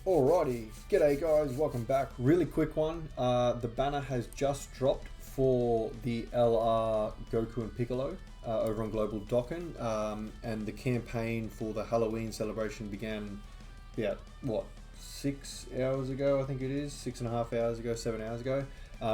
Alrighty, g'day guys, welcome back. Really quick one. The banner has just dropped for the LR Goku and Piccolo over on Global Dokkan, and the campaign for the Halloween celebration began about what 6 hours ago, I think it is 6.5 hours ago, 7 hours ago.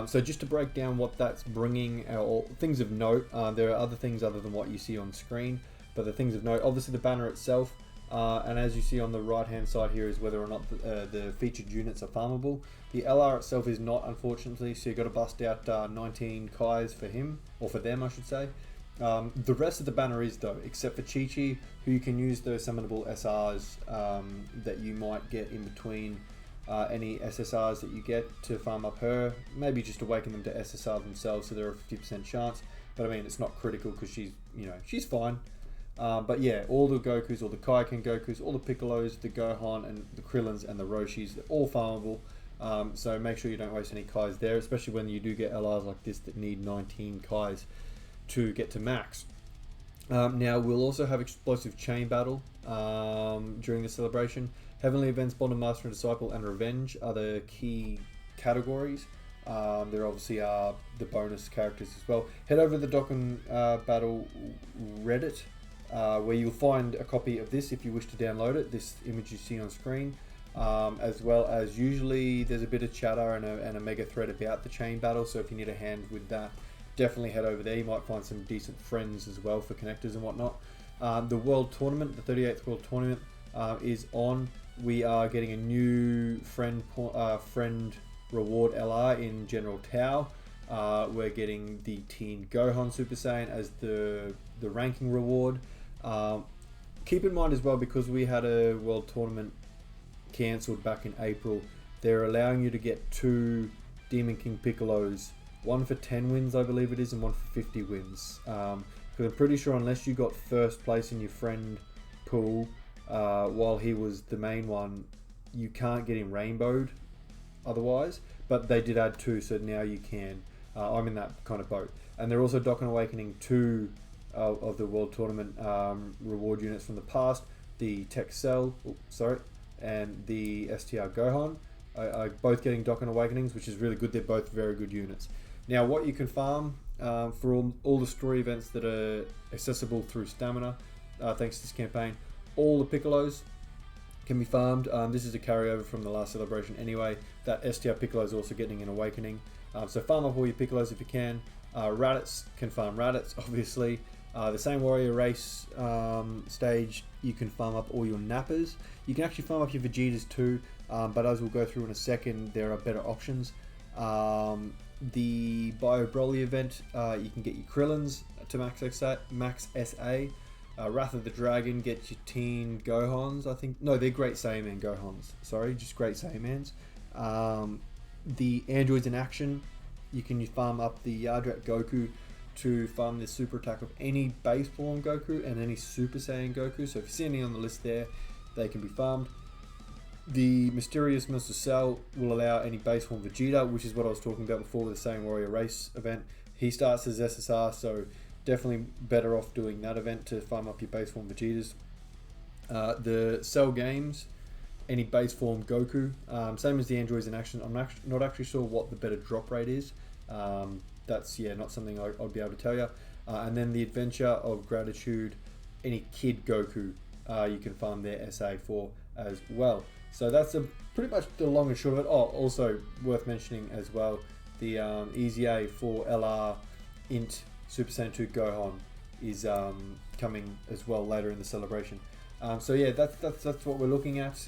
So just to break down what that's bringing, or things of note, there are other things other than what you see on screen, but the things of note, obviously the banner itself. And as you see on the right hand side here is whether or not the featured units are farmable. The LR itself is not, unfortunately, so you've got to bust out 19 Kais for him, or for them I should say. The rest of the banner is though, except for Chi-Chi, who you can use those summonable SRs that you might get in between any SSRs that you get to farm up her. Maybe just awaken them to SSR themselves so they're a 50% chance, but I mean it's not critical because she's fine. But yeah, all the Gokus, all the Kaioken Gokus, all the Piccolos, the Gohan, and the Krillins, and the Roshis, they're all farmable. So make sure you don't waste any Kais there, especially when you do get LRs like this that need 19 Kais to get to max. Now, we'll also have Explosive Chain Battle during the celebration. Heavenly Events, Bond of Master and Disciple, and Revenge are the key categories. There obviously are the bonus characters as well. Head over to the Dokkan Battle Reddit, where you'll find a copy of this if you wish to download it, this image you see on screen, as well as usually there's a bit of chatter and a mega thread about the chain battle, so if you need a hand with that, definitely head over there. You might find some decent friends as well for connectors and whatnot. The World Tournament, the 38th World Tournament, is on. We are getting a new friend reward LR in General Tao. We're getting the Teen Gohan Super Saiyan as the ranking reward. Keep in mind as well, because we had a world tournament cancelled back in April, they're allowing you to get 2 Demon King Piccolos, one for 10 wins I believe it is, and one for 50 wins. Because I'm pretty sure unless you got first place in your friend pool while he was the main one, you can't get him rainbowed otherwise, but they did add 2, so now you can. I'm in that kind of boat. And they're also Dokkan Awakening 2 of the World Tournament reward units from the past, the Tech Cell, and the STR Gohan are both getting Dokkan Awakenings, which is really good. They're both very good units. Now, what you can farm for all the story events that are accessible through Stamina, thanks to this campaign, all the Piccolos can be farmed. This is a carryover from the last celebration anyway. That STR Piccolo is also getting an Awakening. So farm up all your Piccolos if you can. Raditz can farm Raditz, obviously. The same Warrior Race stage, you can farm up all your Nappas. You can actually farm up your Vegetas too, but as we'll go through in a second, there are better options. The Bio Broly event, you can get your Krillins to max SA. Wrath of the Dragon, get your Teen Gohans, I think. No, they're Great Saiyaman Gohans. Sorry, just Great Saiyamans. The Androids in Action, you can farm up the Yardrat Goku to farm the super attack of any base form Goku and any Super Saiyan Goku. So if you see any on the list there, they can be farmed. The Mysterious Mr. Cell will allow any base form Vegeta, which is what I was talking about before with the Saiyan Warrior Race event. He starts as SSR, so definitely better off doing that event to farm up your base form Vegetas. The Cell Games, any base form Goku, same as the Androids in Action. I'm not actually sure what the better drop rate is. That's not something I'd be able to tell you. And then the Adventure of Gratitude, any Kid Goku, you can farm their SA for as well. So that's pretty much the long and short of it. Oh, also worth mentioning as well, the EZA for LR Int Super Saiyan 2 Gohan is coming as well later in the celebration. So yeah, that's what we're looking at.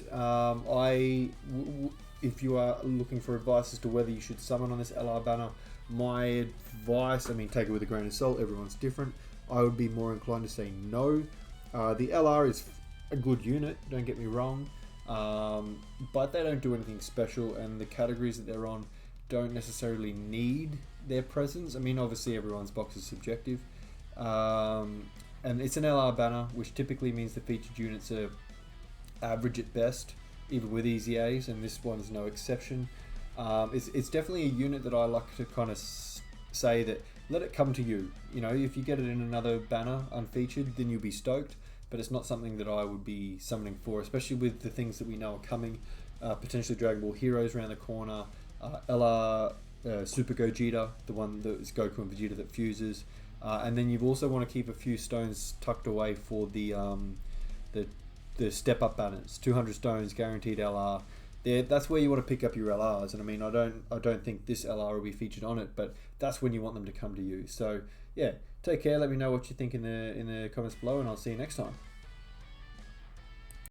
If you are looking for advice as to whether you should summon on this LR banner, my advice, I mean, take it with a grain of salt, everyone's different. I would be more inclined to say no. The LR is a good unit, don't get me wrong, but they don't do anything special, and the categories that they're on don't necessarily need their presence. I mean, obviously everyone's box is subjective, and it's an LR banner, which typically means the featured units are average at best, even with easy A's, and this one's no exception. It's definitely a unit that I like to kind of say that let it come to you. You know, if you get it in another banner unfeatured, then you'll be stoked, but it's not something that I would be summoning for, especially with the things that we know are coming. potentially Dragon Ball Heroes around the corner, LR Super Gogeta, the one that is Goku and Vegeta that fuses, and then you also want to keep a few stones tucked away for the step up banners. 200 stones guaranteed LR. There, that's where you want to pick up your LRs, and I mean, I don't think this LR will be featured on it, but that's when you want them to come to you. So yeah, take care. Let me know what you think in the comments below, and I'll see you next time.